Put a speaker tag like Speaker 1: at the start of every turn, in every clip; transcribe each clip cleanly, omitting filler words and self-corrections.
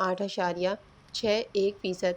Speaker 1: 8.61%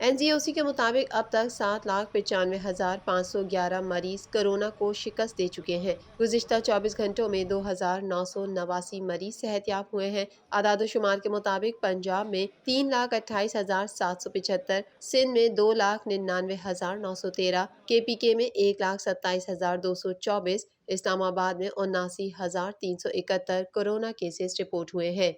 Speaker 1: NCOC کے مطابق اب تک 7,95,511 مریض کورونا کو شکست دے چکے ہیں۔ گزشتہ 24 گھنٹوں میں 2,989 مریض صحت یاب ہوئے ہیں۔ اعداد و شمار کے مطابق پنجاب میں 3,28,775، سندھ میں 2,99,913، KPK میں 1,27,224، اسلام آباد میں 79,371 کورونا کیسز رپورٹ ہوئے ہیں۔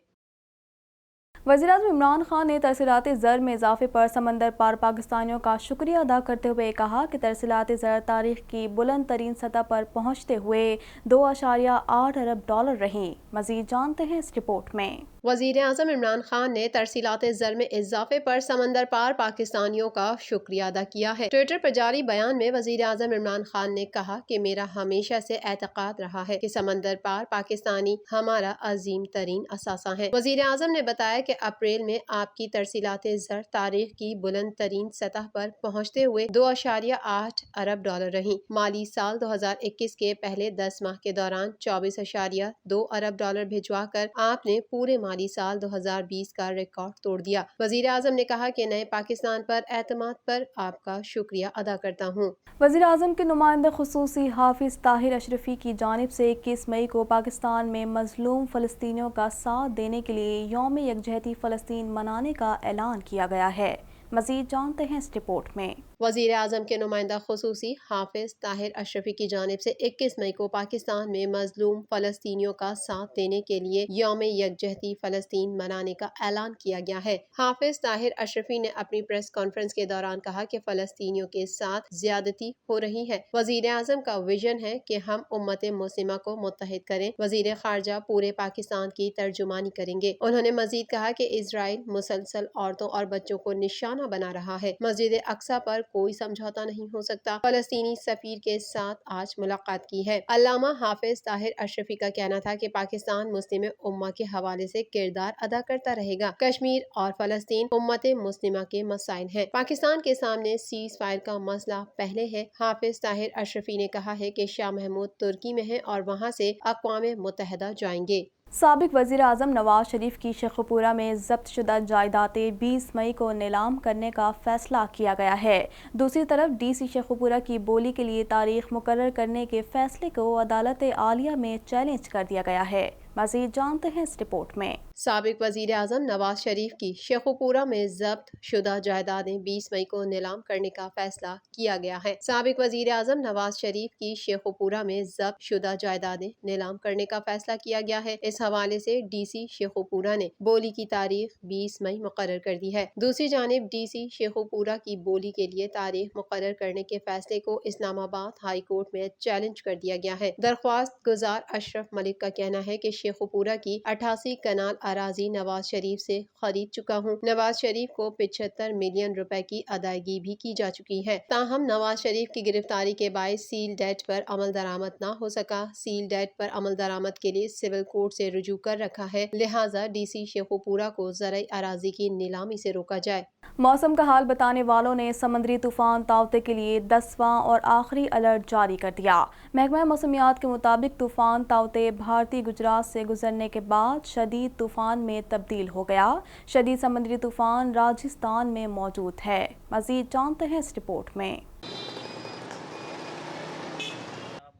Speaker 2: وزیراعظم عمران خان نے ترسیلات زر میں اضافے پر سمندر پار پاکستانیوں کا شکریہ ادا کرتے ہوئے کہا کہ ترسیلات زر تاریخ کی بلند ترین سطح پر پہنچتے ہوئے $2.8 ارب رہیں۔ مزید جانتے ہیں اس رپورٹ میں۔
Speaker 1: وزیر اعظم عمران خان نے ترسیلات زر میں اضافے پر سمندر پار پاکستانیوں کا شکریہ ادا کیا ہے۔ ٹوئٹر پر جاری بیان میں وزیر اعظم عمران خان نے کہا کہ میرا ہمیشہ سے اعتقاد رہا ہے کہ سمندر پار پاکستانی ہمارا عظیم ترین اثاثہ ہیں۔ وزیر اعظم نے بتایا کہ اپریل میں آپ کی ترسیلات زر تاریخ کی بلند ترین سطح پر پہنچتے ہوئے $2.8 ارب رہیں۔ مالی سال 2021 کے پہلے 10 ماہ کے دوران $24.2 ارب بھجوا کر آپ نے پورے مالی سال 2020 کا ریکارڈ توڑ دیا۔ وزیر اعظم نے کہا کہ نئے پاکستان پر اعتماد پر آپ کا شکریہ ادا کرتا ہوں۔
Speaker 2: وزیر اعظم کے نمائندہ خصوصی حافظ طاہر اشرفی کی جانب سے 21 مئی کو پاکستان میں مظلوم فلسطینیوں کا ساتھ دینے کے لیے یوم یکجہتی فلسطین منانے کا اعلان کیا گیا ہے۔ مزید جانتے ہیں اس رپورٹ میں۔
Speaker 1: وزیر اعظم کے نمائندہ خصوصی حافظ طاہر اشرفی کی جانب سے 21 مئی کو پاکستان میں مظلوم فلسطینیوں کا ساتھ دینے کے لیے یوم یکجہتی فلسطین منانے کا اعلان کیا گیا ہے۔ حافظ طاہر اشرفی نے اپنی پریس کانفرنس کے دوران کہا کہ فلسطینیوں کے ساتھ زیادتی ہو رہی ہے۔ وزیر اعظم کا ویژن ہے کہ ہم امت مسلمہ کو متحد کریں۔ وزیر خارجہ پورے پاکستان کی ترجمانی کریں گے۔ انہوں نے مزید کہا کہ اسرائیل مسلسل عورتوں اور بچوں کو نشانہ بنا رہا ہے۔ مسجد اقصی پر کوئی سمجھوتا نہیں ہو سکتا۔ فلسطینی سفیر کے ساتھ آج ملاقات کی ہے۔ علامہ حافظ طاہر اشرفی کا کہنا تھا کہ پاکستان مسلم امہ کے حوالے سے کردار ادا کرتا رہے گا۔ کشمیر اور فلسطین امت مسلمہ کے مسائل ہیں۔ پاکستان کے سامنے سیز فائر کا مسئلہ پہلے ہے۔ حافظ طاہر اشرفی نے کہا ہے کہ شاہ محمود ترکی میں ہیں اور وہاں سے اقوام متحدہ جائیں گے۔
Speaker 2: سابق وزیر اعظم نواز شریف کی شیخوپورہ میں ضبط شدہ جائیدادیں 20 مئی کو نیلام کرنے کا فیصلہ کیا گیا ہے۔ دوسری طرف ڈی سی شیخوپورہ کی بولی کے لیے تاریخ مقرر کرنے کے فیصلے کو عدالت عالیہ میں چیلنج کر دیا گیا ہے۔ مزید جانتے ہیں اس رپورٹ میں۔
Speaker 1: سابق وزیر اعظم نواز شریف کی شیخوپورہ میں ضبط شدہ جائیدادیں 20 مئی کو نیلام کرنے کا فیصلہ کیا گیا ہے۔ سابق وزیر اعظم نواز شریف کی شیخوپورہ میں ضبط شدہ جائیدادیں نیلام کرنے کا فیصلہ کیا گیا ہے۔ اس حوالے سے ڈی سی شیخوپورہ نے بولی کی تاریخ 20 مئی مقرر کر دی ہے۔ دوسری جانب ڈی سی شیخوپورہ کی بولی کے لیے تاریخ مقرر کرنے کے فیصلے کو اسلام آباد ہائی کورٹ میں چیلنج کر دیا گیا ہے۔ درخواست گزار اشرف ملک کا کہنا ہے کہ شیخوپورہ کی 88 کنال اراضی نواز شریف سے خرید چکا ہوں۔ نواز شریف کو 75 ملین روپے کی ادائیگی بھی کی جا چکی ہے۔ تاہم نواز شریف کی گرفتاری کے باعث سیل ڈیٹ پر عمل درآمد نہ ہو سکا۔ سیل ڈیٹ پر عمل درآمد کے لیے سول کورٹ سے رجوع کر رکھا ہے، لہٰذا ڈی سی شیخوپورہ کو زرعی اراضی کی نیلامی سے روکا جائے۔
Speaker 2: موسم کا حال بتانے والوں نے سمندری طوفان تاؤتے کے لیے 10واں اور آخری الرٹ جاری کر دیا۔ محکمہ موسمیات کے مطابق طوفان تاؤتے بھارتی گجرات سے گزرنے کے بعد شدید طوفان میں تبدیل ہو گیا۔ شدید سمندری طوفان راجستھان میں موجود ہے۔ مزید جانتے ہیں اس رپورٹ میں۔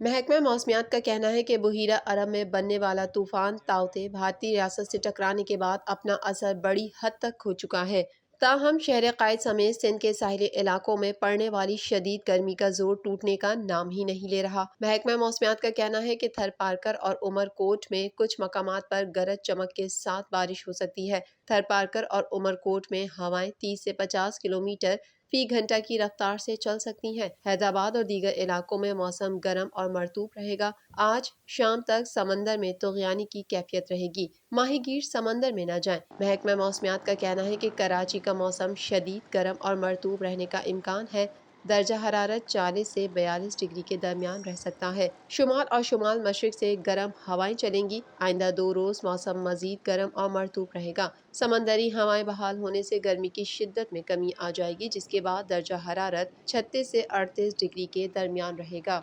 Speaker 1: محکمہ موسمیات کا کہنا ہے کہ بحیرہ عرب میں بننے والا طوفان تاؤتے بھارتی ریاست سے ٹکرانے کے بعد اپنا اثر بڑی حد تک کھو چکا ہے۔ تاہم شہر قائد سمیت سندھ کے ساحلی علاقوں میں پڑنے والی شدید گرمی کا زور ٹوٹنے کا نام ہی نہیں لے رہا۔ محکمہ موسمیات کا کہنا ہے کہ تھر پارکر اور عمر کوٹ میں کچھ مقامات پر گرج چمک کے ساتھ بارش ہو سکتی ہے۔ تھر پارکر اور عمر کوٹ میں ہوائیں 30 سے 50 کلومیٹر فی گھنٹہ کی رفتار سے چل سکتی ہیں۔ حیدرآباد اور دیگر علاقوں میں موسم گرم اور مرطوب رہے گا۔ آج شام تک سمندر میں طغیانی کی کیفیت رہے گی۔ ماہی گیر سمندر میں نہ جائیں۔ محکمہ موسمیات کا کہنا ہے کہ کراچی کا موسم شدید گرم اور مرطوب رہنے کا امکان ہے۔ درجہ حرارت 40 سے 42 ڈگری کے درمیان رہ سکتا ہے۔ شمال اور شمال مشرق سے گرم ہوائیں چلیں گی۔ آئندہ 2 روز موسم مزید گرم اور مرطوب رہے گا۔ سمندری ہوائیں بحال ہونے سے گرمی کی شدت میں کمی آ جائے گی، جس کے بعد درجہ حرارت 36 سے 38 ڈگری کے درمیان رہے گا۔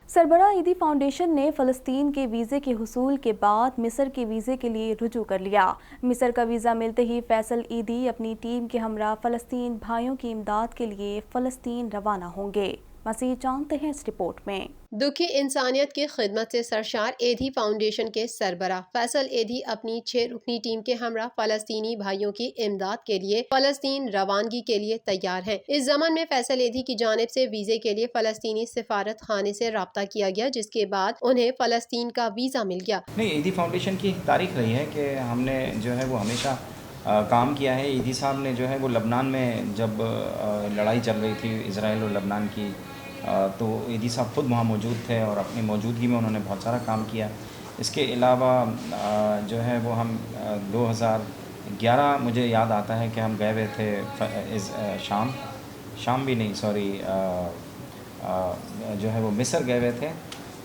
Speaker 2: سربراہ ایدھی فاؤنڈیشن نے فلسطین کے ویزے کے حصول کے بعد مصر کے ویزے کے لیے رجوع کر لیا۔ مصر کا ویزا ملتے ہی فیصل ایدھی اپنی ٹیم کے ہمراہ فلسطین بھائیوں کی امداد کے لیے فلسطین روانہ ہوں گے۔ مزید جانتے ہیں اس رپورٹ میں۔
Speaker 1: دکھی انسانیت کی خدمت سے سرشار ایدھی فاؤنڈیشن کے سربراہ فیصل ایدھی اپنی 6 رکنی ٹیم کے ہمراہ فلسطینی بھائیوں کی امداد کے لیے فلسطین روانگی کے لیے تیار ہیں۔ اس ضمن میں فیصل ایدھی کی جانب سے ویزے کے لیے فلسطینی سفارت خانے سے رابطہ کیا گیا، جس کے بعد انہیں فلسطین کا ویزا مل گیا۔
Speaker 3: نہیں، ایدھی فاؤنڈیشن کی تاریخ رہی ہے کہ ہم نے جو ہے وہ ہمیشہ کام کیا ہے۔ ایدھی صاحب نے جو ہے وہ لبنان میں جب لڑائی چل رہی تھی اسرائیل اور لبنان کی، تو ایدھی صاحب خود وہاں موجود تھے اور اپنی موجودگی میں انہوں نے بہت سارا کام کیا۔ اس کے علاوہ جو ہے وہ ہم 2011 مجھے یاد آتا ہے کہ ہم گئے ہوئے تھے شام بھی نہیں، سوری، جو ہے وہ مصر گئے ہوئے تھے،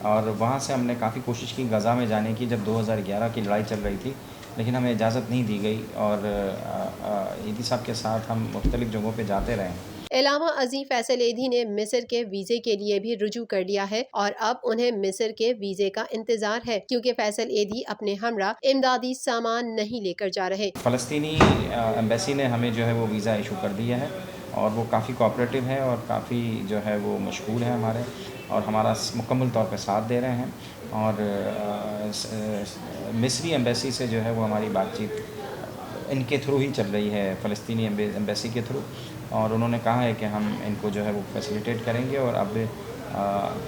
Speaker 3: اور وہاں سے ہم نے کافی کوشش کی غزہ میں جانے کی جب 2011 کی لڑائی چل رہی تھی، لیکن ہمیں اجازت نہیں دی گئی، اور ایدھی صاحب کے ساتھ ہم مختلف جگہوں پہ جاتے رہے۔
Speaker 1: علاوہ ازیں فیصل ایدھی نے مصر کے ویزے کے لیے بھی رجوع کر لیا ہے، اور اب انہیں مصر کے ویزے کا انتظار ہے، کیونکہ فیصل ایدھی اپنے ہمراہ امدادی سامان نہیں لے کر جا رہے۔
Speaker 3: فلسطینی ایمبیسی نے ہمیں جو ہے وہ ویزا ایشو کر دیا ہے، اور وہ کافی کوآپریٹو ہے اور کافی جو ہے وہ مشغول ہے ہمارے، اور ہمارا مکمل طور پہ ساتھ دے رہے ہیں، اور مصری ایمبیسی سے جو ہے وہ ہماری بات چیت ان کے تھرو ہی چل رہی ہے، فلسطینی ایمبیسی کے تھرو، اور انہوں نے کہا ہے کہ ہم ان کو جو ہے وہ فیسیلیٹیٹ کریں گے، اور اب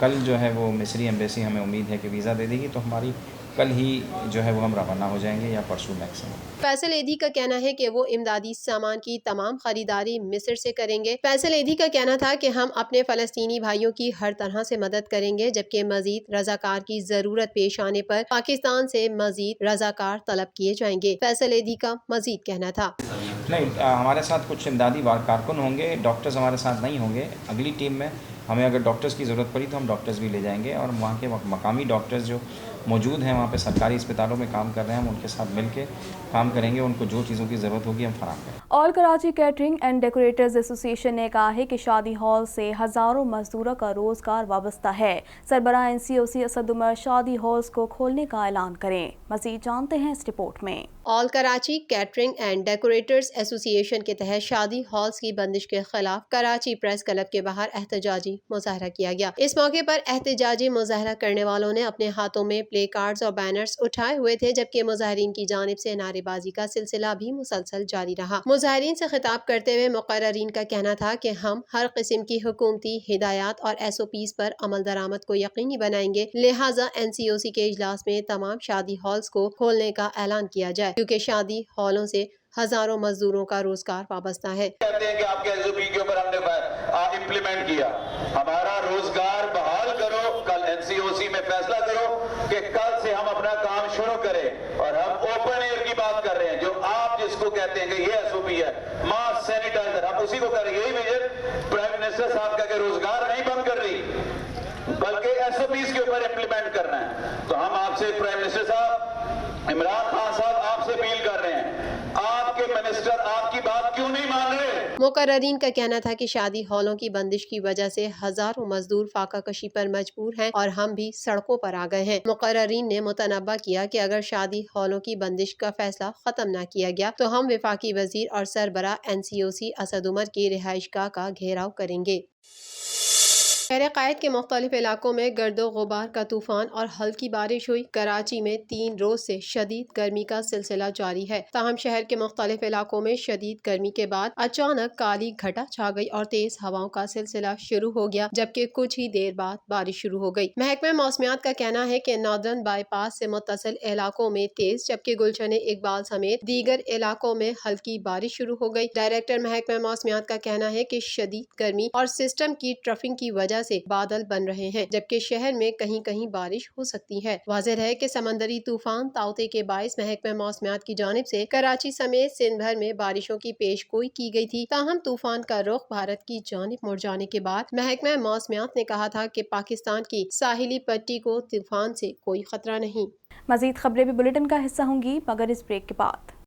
Speaker 3: کل جو ہے وہ مصری ایمبیسی ہمیں امید ہے کہ ویزا دے دے گی، تو ہماری کل ہی جو ہے وہ ہم روانہ ہو جائیں گے یا پرسوں میکسیمم۔
Speaker 1: فیصل ایدھی کا کہنا ہے کہ وہ امدادی سامان کی تمام خریداری مصر سے کریں گے۔ فیصل ایدھی کا کہنا تھا کہ ہم اپنے فلسطینی بھائیوں کی ہر طرح سے مدد کریں گے، جبکہ مزید رضاکار کی ضرورت پیش آنے پر پاکستان سے مزید رضاکار طلب کیے جائیں گے۔ فیصل ایدھی کا مزید کہنا تھا،
Speaker 3: نہیں، ہمارے ساتھ کچھ امدادی کارکن ہوں گے، ڈاکٹرز ہمارے ساتھ نہیں ہوں گے۔ اگلی ٹیم میں ہمیں اگر ڈاکٹرز کی ضرورت پڑی تو ہم ڈاکٹرز بھی لے جائیں گے، اور وہاں کے مقامی ڈاکٹرز جو موجود ہیں وہاں پہ سرکاری اسپتالوں میں کام کر رہے ہیں، ہم ان کے ساتھ مل کے کام کریں گے، ان کو جو چیزوں کی ضرورت ہوگی ہم فراہم کریں گے۔
Speaker 2: آل کراچی کیٹرنگ اینڈ ڈیکوریٹرز ایسوسی ایشن نے کہا ہے کہ شادی ہال سے ہزاروں مزدوروں کا روزگار وابستہ ہے۔ سربراہ NCOC اسد عمر شادی ہالز کو کھولنے کا اعلان کریں۔ مزید جانتے ہیں اس رپورٹ میں۔
Speaker 1: آل کراچی کیٹرنگ اینڈ ڈیکوریٹرز ایسوسی ایشن کے تحت شادی ہالز کی بندش کے خلاف کراچی پریس کلب کے باہر احتجاجی مظاہرہ کیا گیا۔ اس موقع پر احتجاجی مظاہرہ کرنے والوں نے اپنے ہاتھوں میں پلے کارڈز اور بینرز اٹھائے ہوئے تھے، جبکہ مظاہرین کی جانب سے نعرے بازی کا سلسلہ بھی مسلسل جاری رہا۔ مظاہرین سے خطاب کرتے ہوئے مقررین کا کہنا تھا کہ ہم ہر قسم کی حکومتی ہدایات اور SOPs پر عمل درآمد کو یقینی بنائیں گے، لہٰذا NCOC کے اجلاس میں تمام شادی ہالز کو کھولنے کا اعلان کیا جائے، کیونکہ شادی ہالوں سے ہزاروں مزدوروں کا روزگار وابستہ ہے۔
Speaker 4: کہتے ہیں کہ آپ کے SOP کے اوپر ہم نے امپلیمنٹ کیا، ہمارا روزگار بحال کرو، کل NCOC میں فیصلہ کرو کہ کل سے ہم اپنا کام شروع کریں، اور ہم اوپن ایئر کی بات کر رہے ہیں، جو آپ جس کو کہتے ہیں کہ یہ SOP ہے، ماسک سینیٹائزر، ہم اسی کو کر رہے ہیں۔ یہی وجہ پرائم منسٹر صاحب کا کہ روزگار نہیں بند کر رہی بلکہ SOPs کے اوپر امپلیمنٹ کرنا ہے۔ تو ہم آپ سے پرائم منسٹر صاحب، عمران خان صاحب، آپ سے اپیل کر رہے ہیں، آپ کے منسٹر آپ کی بات کیوں نہیں مان رہے؟
Speaker 1: مقررین کا کہنا تھا کہ شادی ہالوں کی بندش کی وجہ سے ہزاروں مزدور فاقہ کشی پر مجبور ہیں، اور ہم بھی سڑکوں پر آ گئے ہیں۔ مقررین نے متنبہ کیا کہ اگر شادی ہالوں کی بندش کا فیصلہ ختم نہ کیا گیا تو ہم وفاقی وزیر اور سربراہ NCOC اسد عمر کی رہائش گاہ کا گھیراؤ کریں گے۔ شہر قائد کے مختلف علاقوں میں گرد و غبار کا طوفان اور ہلکی بارش ہوئی۔ کراچی میں 3 روز سے شدید گرمی کا سلسلہ جاری ہے، تاہم شہر کے مختلف علاقوں میں شدید گرمی کے بعد اچانک کالی گھٹا چھا گئی اور تیز ہواؤں کا سلسلہ شروع ہو گیا، جبکہ کچھ ہی دیر بعد بارش شروع ہو گئی۔ محکمہ موسمیات کا کہنا ہے کہ ناردرن بائی پاس سے متصل علاقوں میں تیز، جبکہ گلشن اقبال سمیت دیگر علاقوں میں ہلکی بارش شروع ہو گئی۔ ڈائریکٹر محکمہ موسمیات کا کہنا ہے کہ شدید گرمی اور سسٹم کی ٹرفنگ کی وجہ سے بادل بن رہے ہیں، جبکہ شہر میں کہیں کہیں بارش ہو سکتی ہے۔ واضح ہے کہ سمندری طوفان تاؤتے کے باعث محکمہ موسمیات کی جانب سے کراچی سمیت سندھ بھر میں بارشوں کی پیش گوئی کی گئی تھی، تاہم طوفان کا رخ بھارت کی جانب مڑ جانے کے بعد محکمہ موسمیات نے کہا تھا کہ پاکستان کی ساحلی پٹی کو طوفان سے کوئی خطرہ نہیں۔
Speaker 2: مزید خبریں بھی بلیٹن کا حصہ ہوں گی، مگر اس بریک کے بعد۔